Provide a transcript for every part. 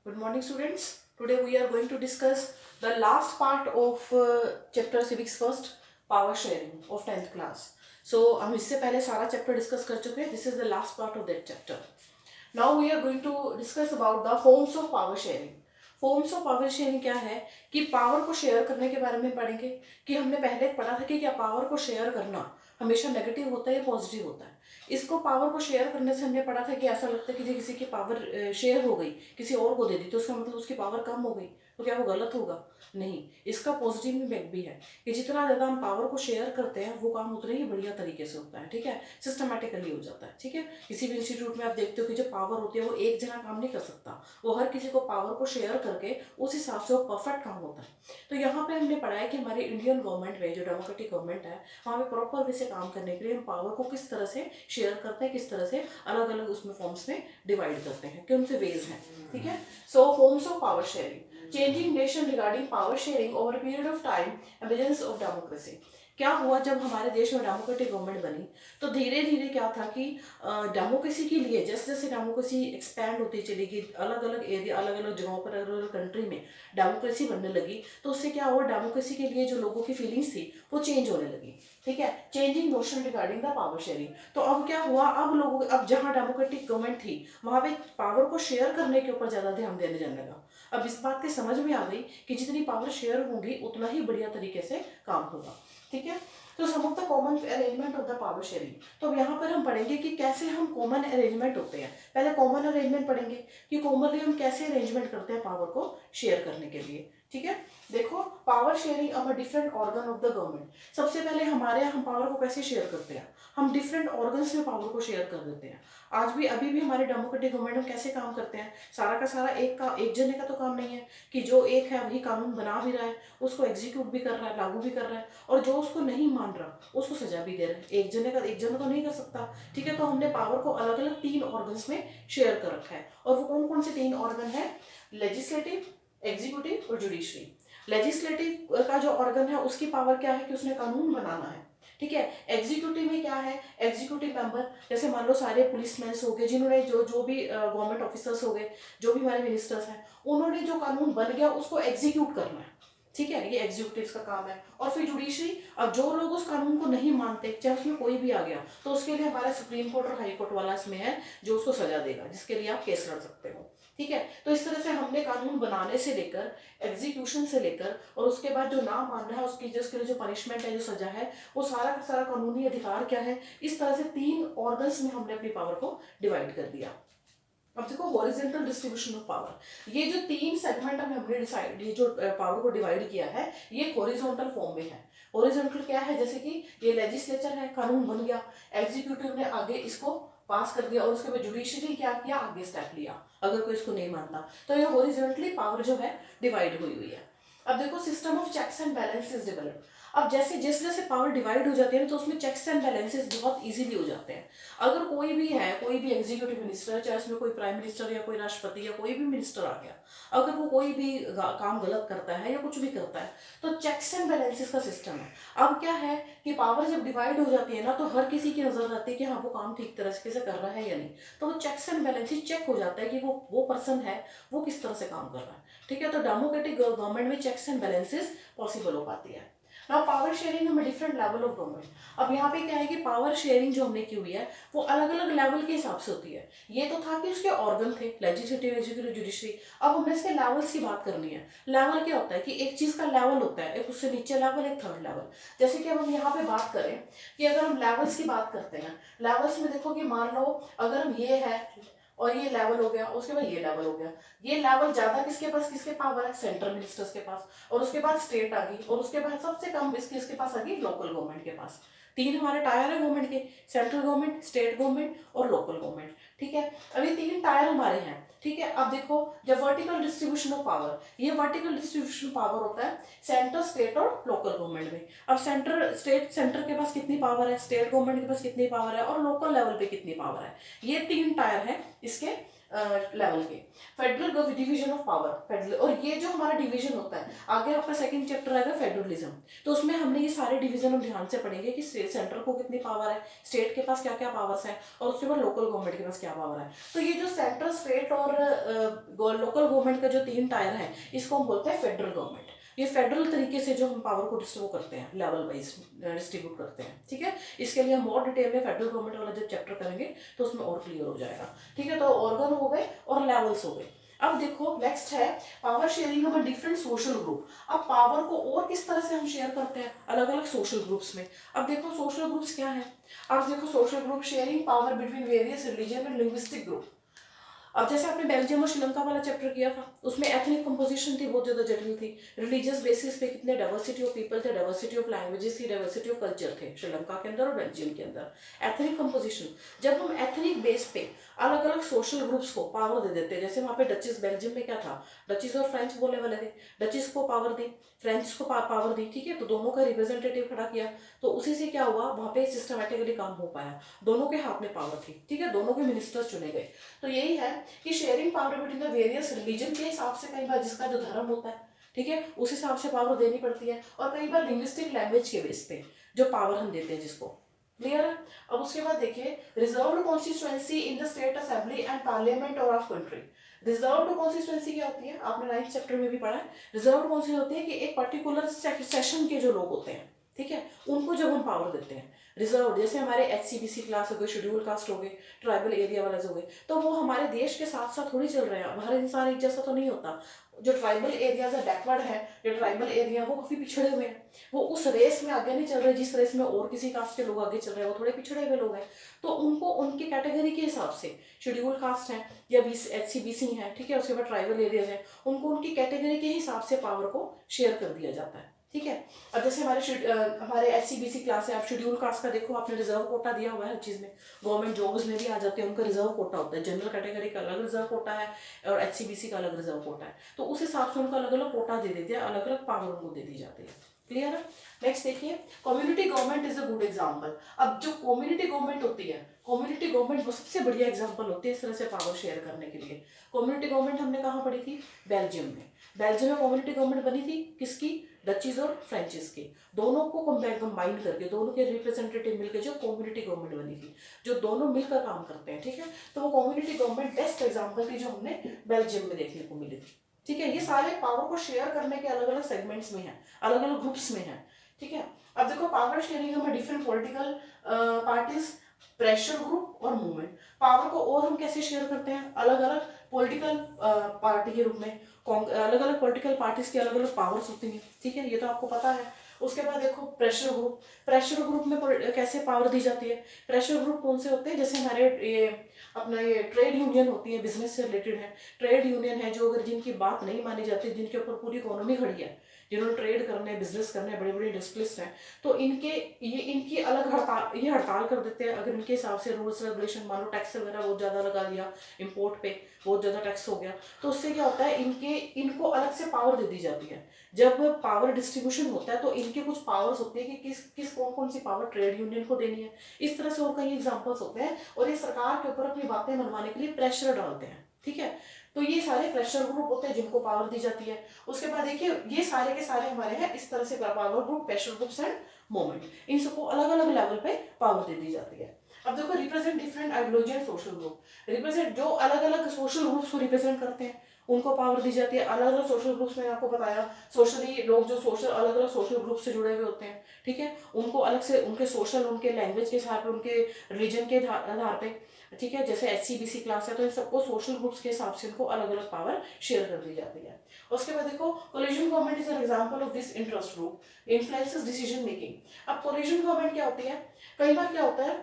Good morning, students. Today we are going to discuss the last part of chapter civics first, power sharing of 10th class. So हम इससे पहले सारा chapter discuss कर चुके हैं. This is the last part of that chapter. Now we are going to discuss about the forms of power sharing. Forms of power sharing क्या है कि पावर को शेयर करने के बारे में पढ़ेंगे. कि हमने पहले पढ़ा था कि क्या पावर को शेयर करना हमेशा नेगेटिव होता है या पॉजिटिव होता है. इसको पावर को शेयर करने से हमने पढ़ा था कि ऐसा लगता है कि किसी की पावर शेयर हो गई, किसी और को दे दी, तो उसका मतलब उसकी पावर कम हो गई, तो क्या वो गलत होगा? नहीं, इसका पॉजिटिव इम्पैक्ट भी है कि जितना ज़्यादा हम पावर को शेयर करते हैं वो काम उतने ही बढ़िया तरीके से होता है. ठीक है, सिस्टमेटिकली हो जाता है. ठीक है, किसी भी इंस्टीट्यूट में आप देखते हो कि जो पावर होती है वो एक जना काम नहीं कर सकता, वो हर किसी को पावर को शेयर करके उस हिसाब से वो परफेक्ट काम होता है. तो यहाँ पे हमने पढ़ा है कि हमारी इंडियन गवर्नमेंट में जो डेमोक्रेटिक गवर्नमेंट है वहाँ पे प्रॉपर वे से काम करने के लिए हम पावर को किस तरह से शेयर करते हैं, किस तरह से अलग अलग उसमें फॉर्म्स में डिवाइड करते हैं, कौन से वेज हैं. ठीक है, so forms of power sharing. Changing nation regarding power sharing over a period of time, emergence of democracy. क्या हुआ जब हमारे देश में डेमोक्रेटिक गवर्नमेंट बनी तो धीरे धीरे क्या था कि डेमोक्रेसी के लिए जैसे जैसे डेमोक्रेसी एक्सपैंड होती चली गई, अलग अलग एरिया, अलग अलग जगहों पर, अलग अलग कंट्री में डेमोक्रेसी बनने लगी, तो उससे क्या हुआ, डेमोक्रेसी के लिए जो लोगों की फीलिंग्स थी वो चेंज होने लगी. ठीक है, changing notion regarding the power sharing. तो अब क्या हुआ, अब जहाँ डेमोक्रेटिक गवर्नमेंट थी वहाँ पे पावर को शेयर करने के ऊपर ज़्यादा ध्यान देने जाने लगा. अब इस बात की समझ में आ गई कि जितनी पावर शेयर होगी उतना ही बढ़िया तरीके से काम होगा. ठीक है, तो some of the common arrangement of the power sharing. तो अब यहाँ पर हम पढ़ेंगे कि कैसे हम कॉमन अरेंजमेंट होते हैं. पहले कॉमन अरेंजमेंट पढ़ेंगे कि कॉमनली हम कैसे अरेंजमेंट करते हैं पावर को शेयर करने के लिए. ठीक है, देखो, power sharing a different organ of the government. सबसे पहले हमारे यहाँ हम पावर को कैसे शेयर करते हैं, हम डिफरेंट ऑर्गन्स में पावर को शेयर कर देते हैं. आज भी अभी भी हमारे डेमोक्रेटिक गवर्नमेंट में कैसे काम करते हैं, सारा का सारा एक जने का तो काम नहीं है कि जो एक है वही कानून बना भी रहा है, उसको एग्जीक्यूट भी कर रहा है, लागू भी कर रहा है, और जो उसको नहीं मान रहा उसको सजा भी दे रहा है. एक जना तो नहीं कर सकता. ठीक है, तो हमने पावर को अलग अलग 3 ऑर्गन्स में शेयर कर रखा है. और वो कौन कौन से 3 ऑर्गन है? लेजिस्लेटिव, एग्जीक्यूटिव और जुडिशरी. लेजिस्लेटिव का जो ऑर्गन है उसकी पावर क्या है कि उसने कानून बनाना है. ठीक है, एग्जीक्यूटिव में क्या है, एग्जीक्यूटिव मेंबर जैसे मान लो सारे पुलिसमैन हो गए, जिन्होंने जो जो भी गवर्नमेंट ऑफिसर्स हो गए, जो भी हमारे मिनिस्टर्स हैं, उन्होंने जो कानून बन गया उसको एग्जीक्यूट करना है. ठीक है, ये एग्जीक्यूटिव का काम है. और फिर जुडिशरी, अब जो लोग उस कानून को नहीं मानते, चाहे उसमें कोई भी आ गया, तो उसके लिए हमारा सुप्रीम कोर्ट और हाई कोर्ट वाला इसमें है जो उसको सजा देगा, जिसके लिए आप केस लड़ सकते हो. ठीक है, तो इस तरह से हमने कानून बनाने से लेकर एग्जीक्यूशन से लेकर और उसके बाद जो ना मानना है उसकी जिसके लिए जो पनिशमेंट है, जो सजा है, वो सारा का सारा कानूनी अधिकार क्या है, इस तरह से 3 ऑर्गन्स में हमने अपनी पावर को डिवाइड कर दिया. अब देखो, हॉरिजॉन्टल डिस्ट्रीब्यूशन ऑफ पावर, ये जो 3 सेगमेंट हमने डिसाइड, ये जो पावर को डिवाइड किया है ये हॉरिजॉन्टल फॉर्म में है. हॉरिजॉन्टल क्या है, जैसे कि ये लेजिस्लेचर है, कानून बन गया, एग्जीक्यूटिव ने आगे इसको पास कर दिया, और उसके बाद जुडिशरी क्या किया, आगे स्टेप लिया अगर कोई इसको नहीं मानता. तो ये हॉरिजॉन्टली पावर जो है डिवाइड हुई हुई है. अब देखो, system of checks and balances develop. अब जैसे जैसे जैसे पावर डिवाइड हो जाती है तो उसमें चेक्स एंड बैलेंसेस बहुत इजीली हो जाते हैं. अगर कोई भी है, कोई भी एग्जीक्यूटिव मिनिस्टर है, चाहे उसमें कोई प्राइम मिनिस्टर या कोई राष्ट्रपति या कोई भी मिनिस्टर आ गया, अगर वो कोई भी काम गलत करता है या कुछ भी करता है, तो चेक्स एंड बैलेंसेस का सिस्टम है. अब क्या है कि पावर जब डिवाइड हो जाती है ना, तो हर किसी की नजर आती है कि हाँ वो काम ठीक तरह से कर रहा है या नहीं. तो वो चेक्स एंड बैलेंसेस चेक हो जाता है कि वो पर्सन है वो किस तरह से काम कर रहा है. ठीक है, तो डेमोक्रेटिक गवर्नमेंट में चेक्स एंड बैलेंसेस पॉसिबल हो पाती है. नाउ पावर शेयरिंग में डिफरेंट लेवल ऑफ गवर्नमेंट. अब यहाँ पे क्या है कि पावर शेयरिंग जो हमने की हुई है वो अलग अलग लेवल के हिसाब से होती है. ये तो था कि उसके ऑर्गन थे, लेजिस्लेटिव, एग्जीक्यूटिव, जुडिशरी. अब हमने इसके लेवल्स की बात करनी है. लेवल क्या होता है कि एक चीज का लेवल होता है, एक उससे नीचे लेवल, एक थर्ड लेवल. जैसे कि अब हम यहाँ पे बात करें कि अगर हम लेवल्स की बात करते हैं, लेवल्स में देखो कि मान लो अगर हम ये है और ये लेवल हो गया, उसके बाद ये लेवल हो गया. ये लेवल ज्यादा किसके पावर है, सेंट्रल मिनिस्टर्स के पास, और उसके बाद स्टेट आ गई, और उसके बाद सबसे कम इसके पास आ गई लोकल गवर्नमेंट के पास. 3 हमारे टायर है गवर्नमेंट के, सेंट्रल गवर्नमेंट, स्टेट गवर्नमेंट और लोकल गवर्नमेंट. ठीक है, अब ये 3 टायर हमारे हैं. ठीक है, अब देखो, जब वर्टिकल डिस्ट्रीब्यूशन ऑफ पावर, ये वर्टिकल डिस्ट्रीब्यूशन पावर होता है सेंटर, स्टेट और लोकल गवर्नमेंट में. अब सेंटर के पास कितनी पावर है, स्टेट गवर्नमेंट के पास कितनी पावर है, और लोकल लेवल पे कितनी पावर है, ये 3 टायर है इसके लेवल के। Federal division of power, federal, और ये जो हमारा डिवीजन होता है, आगे आपका सेकंड चैप्टर आएगा फेडरलिज्म, तो उसमें हमने ये सारे डिवीजन हम ध्यान से पढ़ेंगे कि सेंट्रल को कितनी पावर है, स्टेट के पास क्या क्या पावर्स हैं, और उसके बाद लोकल गवर्नमेंट के पास क्या पावर है। तो ये जो सेंट्रल, स्टेट और लोकल गवर्नमेंट का जो 3 टायर है, इसको हम बोलते हैं फेडरल गवर्नमेंट। ये फेडरल तरीके से जो हम पावर को डिस्ट्रीब्यूट करते हैं, लेवल वाइज डिस्ट्रीब्यूट करते हैं, ठीक है। इसके लिए हम और डिटेल में फेडरल गवर्नमेंट वाला जब चैप्टर करेंगे तो उसमें और क्लियर हो जाएगा, ठीक है। तो ऑर्गन हो गए और लेवल्स हो गए। अब देखो नेक्स्ट है power sharing among different social group. अब पावर को और किस तरह से हम शेयर करते हैं अलग अलग सोशल ग्रुप्स में। अब देखो सोशल ग्रुप्स क्या है, अब देखो social group sharing power between various religion and linguistic group. अब जैसे आपने बेल्जियम और श्रीलंका वाला चैप्टर किया था, उसमें एथनिक कंपोजिशन थी, बहुत ज्यादा जटिल थी। रिलीजियस बेसिस पे कितने डाइवर्सिटी ऑफ पीपल थे, डाइवर्सिटी ऑफ लैंग्वेजेस थी, डाइवर्सिटी ऑफ कल्चर थे श्रीलंका के अंदर और बेल्जियम के अंदर। एथनिक कंपोजिशन, जब हम एथनिक बेस पे अलग अलग सोशल ग्रुप्स को पावर दे देते हैं, जैसे वहाँ पे डचेस, बेल्जियम में क्या था, डचेस और फ्रेंच बोलने वाले थे, डचेस को पावर दी, फ्रेंच को पावर दी, ठीक है, तो दोनों का रिप्रेजेंटेटिव खड़ा किया, तो उसी से क्या हुआ, वहाँ पे सिस्टमेटिकली काम हो पाया, दोनों के हाथ में पावर थी, ठीक है, दोनों के मिनिस्टर्स चुने गए। तो यही है कि sharing power between the various religion के हिसाब से, कई बार जिसका जो धर्म होता है, ठीक है, उस हिसाब से पावर देनी पड़ती है, और कई बार लिंग्विस्टिक लैंग्वेज के बेस पे जो पावर हम देते हैं जिसको, क्लियर है। अब उसके बाद देखिए reserved constituency in the state assembly and parliament और ऑफ कंट्री। रिजर्व्ड कॉन्स्टिट्यूएंसी क्या होती है, आपने 9th चैप्टर में भी पढ़ा है। रिजर्व्ड कॉन्स्टिट्यूएंसी होती है कि एक पर्टिकुलर सेशन के जो लोग होते हैं, ठीक है, उनको जब हम पावर देते हैं रिजर्व, जैसे हमारे HCBC क्लास हो गए, शेड्यूल कास्ट हो गए, ट्राइबल एरिया वाले हो गए, तो वो हमारे देश के साथ साथ थोड़ी चल रहे हैं, हर इंसान एक जैसा तो नहीं होता। जो ट्राइबल एरियाज है, बैकवर्ड है, जो ट्राइबल एरिया वो काफी पिछड़े हुए हैं, वो उस रेस में आगे नहीं चल रहे जिस रेस में और किसी कास्ट के लोग आगे चल रहे हैं, वो थोड़े पिछड़े हुए लोग हैं, तो उनको उनकी कैटेगरी के हिसाब से शेड्यूल कास्ट है या HCBC है, ठीक है, उसके बाद ट्राइबल एरियाज है, उनको उनकी कैटेगरी के हिसाब से पावर को शेयर कर दिया जाता है, ठीक है। अब जैसे हमारे HCBC क्लास है, आप शेड्यूल कास्ट का देखो, आपने रिजर्व कोटा दिया हुआ है हर चीज़ में, गवर्नमेंट जॉब्स में भी आ जाते हैं, उनका रिजर्व कोटा होता है, जनरल कैटेगरी का अलग रिजर्व कोटा है और HCBC का अलग रिजर्व कोटा है, तो उस हिसाब से उनका अलग अलग कोटा दे देते हैं, अलग अलग पावर उनको दे दी जाती है, क्लियर है। नेक्स्ट देखिए community government is a good example. अब जो कम्युनिटी गवर्नमेंट होती है, कम्युनिटी गवर्नमेंट वो सबसे बढ़िया एग्जाम्पल होती है इस तरह से पावर शेयर करने के लिए। कम्युनिटी गवर्नमेंट हमने कहाँ पढ़ी थी, बेल्जियम में। बेल्जियम में कम्युनिटी गवर्नमेंट बनी थी किसकी, डचीज और फ्रेंचेस की, दोनों को कंबाइन करके, दोनों के रिप्रेजेंटेटिव मिलकर जो कम्युनिटी गवर्नमेंट बनी थी, जो दोनों मिलकर काम करते हैं, ठीक है। तो वो कम्युनिटी गवर्नमेंट बेस्ट एग्जाम्पल थी जो हमने बेल्जियम में देखने को मिली थी, ठीक है। ये सारे पावर को शेयर करने के अलग अलग सेगमेंट्स में है, अलग अलग ग्रुप्स में है, ठीक है। अब देखो पावर शेयरिंग में different political parties, pressure group और मूवमेंट। पावर को और हम कैसे शेयर करते हैं, अलग अलग पॉलिटिकल पार्टी के रूप में, अलग अलग पॉलिटिकल पार्टीज की अलग अलग पावर्स होती हैं, ठीक है, ये तो आपको पता है। उसके बाद देखो प्रेशर ग्रुप, प्रेशर ग्रुप में कैसे पावर दी जाती है। प्रेशर ग्रुप कौन से होते हैं, जैसे हमारे ये अपना ये ट्रेड यूनियन होती है, बिजनेस से रिलेटेड है, ट्रेड यूनियन है जो अगर जिनकी बात नहीं मानी जाती, जिनके ऊपर पूरी इकोनॉमी खड़ी है, जिन्होंने ट्रेड करने, बिजनेस करने, बड़े बड़े इंडस्ट्रियलिस्ट हैं, तो इनकी अलग हड़ताल, ये हड़ताल कर देते हैं अगर इनके हिसाब से रूल्स रेगुलेशन, मान लो टैक्स वगैरह बहुत ज़्यादा लगा दिया, इम्पोर्ट पे बहुत ज़्यादा टैक्स हो गया, तो उससे क्या होता है, इनको अलग से पावर दे दी जाती है। जब पावर डिस्ट्रीब्यूशन होता है तो इनके कुछ पावर्स होती है कि किस कौन सी पावर ट्रेड यूनियन को देनी है, इस तरह से और कई एग्जाम्पल्स होते हैं, और ये सरकार के ऊपर अपनी बातें मनवाने के लिए प्रेशर डालते हैं, ठीक है। तो ये सारे प्रेशर ग्रुप होते हैं जिनको पावर दी जाती है। उसके बाद देखिए ये सारे के सारे हमारे हैं इस तरह से power group, pressure groups and movement, इन सबको अलग अलग लेवल पे पावर दे दी जाती है। अब देखो represent different ideology and social group, represent जो अलग अलग सोशल ग्रुप्स को रिप्रेजेंट करते हैं उनको पावर दी जाती है। अलग अलग सोशल ग्रुप्स में आपको बताया, सोशली लोग जो सोशल अलग अलग सोशल ग्रुप से जुड़े हुए होते हैं, ठीक है, उनको अलग से उनके सोशल, उनके लैंग्वेज के हिसाब पे, उनके रिलीजन के आधार पे, ठीक है, जैसे HCBC क्लास है तो इन सबको सोशल ग्रुप्स के हिसाब से उनको अलग अलग पावर शेयर कर दी जाती है। उसके बाद देखो coalition government is an example of this interest group influences decision making. अब कोलिशन गवर्नमेंट क्या होती है, कई बार क्या होता है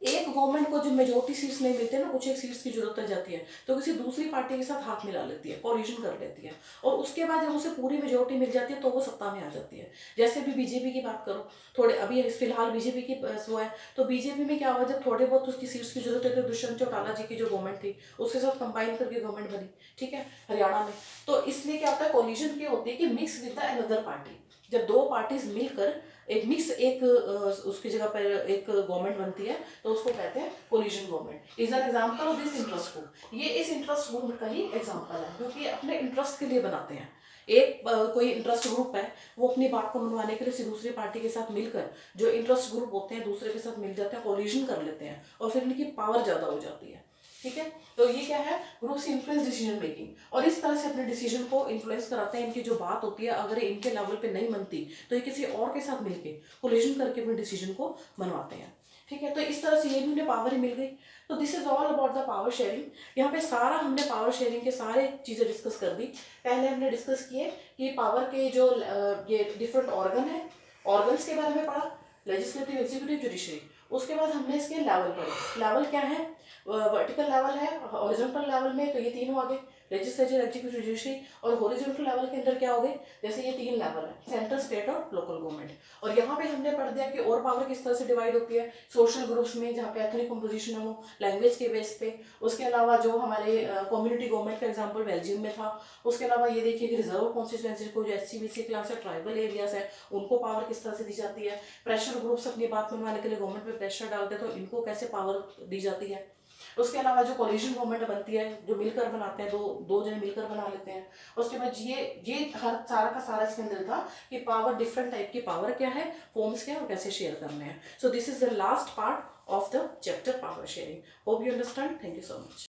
एक गवर्नमेंट को जो मेजोरिटी सीट्स नहीं मिलते ना, कुछ एक सीट्स की जरूरत हो जाती है, तो किसी दूसरी पार्टी के साथ हाथ मिला लेती है, कोलिशन कर लेती है, और उसके बाद जब उसे पूरी मेजोरिटी मिल जाती है तो वो सत्ता में आ जाती है। जैसे भी बीजेपी की बात करो, थोड़े अभी फिलहाल बीजेपी की वो है, तो बीजेपी में क्या हुआ, जब थोड़े बहुत उसकी सीट्स की जरूरत है तो दुष्यंत चौटाला जी की जो गवर्नमेंट थी उसके साथ कंबाइन करके गवर्नमेंट बनी, ठीक है, हरियाणा में। तो इसलिए क्या होता है, कोलिशन क्या होती है कि mix with the another party, जब दो पार्टीज मिलकर एक मिक्स एक उसकी जगह पर एक गवर्नमेंट बनती है तो उसको कहते हैं coalition government. Is an example of this interest group. ये इस इंटरेस्ट ग्रुप का ही एग्जांपल है, क्योंकि अपने इंटरेस्ट के लिए बनाते हैं। एक कोई इंटरेस्ट ग्रुप है, वो अपनी बात को मनवाने के लिए किसी दूसरी पार्टी के साथ मिलकर, जो इंटरेस्ट ग्रुप होते हैं दूसरे के साथ मिल जाते हैं, कोलिशन कर लेते हैं और फिर इनकी पावर ज़्यादा हो जाती है। ठीक है, तो ये क्या है, ग्रुप्स इन्फ्लुएंस डिसीजन मेकिंग, और इस तरह से अपने डिसीजन को इन्फ्लुएंस कराते हैं। इनकी जो बात होती है अगर इनके लेवल पे नहीं बनती तो ये किसी और के साथ मिलके कोलिशन करके अपने डिसीजन को मनवाते हैं। ठीक है, तो इस तरह से ये भी उन्हें पावर ही मिल गई। तो this is all about the power sharing. यहाँ पे सारा हमने पावर शेयरिंग के सारे चीज़ें डिस्कस कर दी। पहले हमने डिस्कस किए कि पावर के जो ये डिफरेंट ऑर्गन है, ऑर्गन्स के बारे में पढ़ा, लेजिस्लेटिव, एग्जीक्यूटिव, जुडिशरी। उसके बाद हमने इसके लेवल पढ़े। लेवल क्या है, वर्टिकल लेवल है, हॉरिजॉन्टल लेवल में तो ये तीनों आ गए, लेजिस्लेचर, एग्जीक्यूटिव, जुडिशरी। और हॉरिजॉन्टल लेवल के अंदर क्या हो गए, जैसे ये 3 लेवल है, सेंट्रल, स्टेट और लोकल गवर्नमेंट। और यहाँ पे हमने पढ़ दिया कि और पावर किस तरह से डिवाइड होती है, सोशल ग्रुप्स में जहाँ पे एथनिक कंपोजिशन है वो लैंग्वेज के बेस पे। उसके अलावा जो हमारे कम्युनिटी गवर्नमेंट का एग्जाम्पल बेल्जियम में था। उसके अलावा ये देखिए कि रिजर्व कॉन्स्टिट्यूएंसी को जो SC BC क्लास है, ट्राइबल एरियाज है, उनको पावर किस तरह से दी जाती है। प्रेशर ग्रुप्स अपनी बात मनवाने के लिए गवर्नमेंट पे प्रेशर डालते हैं तो इनको कैसे पावर दी जाती है। उसके अलावा जो कोलिशन गवर्नमेंट बनती है, जो मिलकर बनाते हैं, दो दो जने मिलकर बना लेते हैं। उसके बाद ये हर सारा का सारा इसके अंदर था कि पावर, डिफरेंट टाइप की पावर क्या है, फॉर्म्स क्या है और कैसे शेयर करने हैं। So this is the last part of the chapter power sharing. Hope you understand. Thank you so much.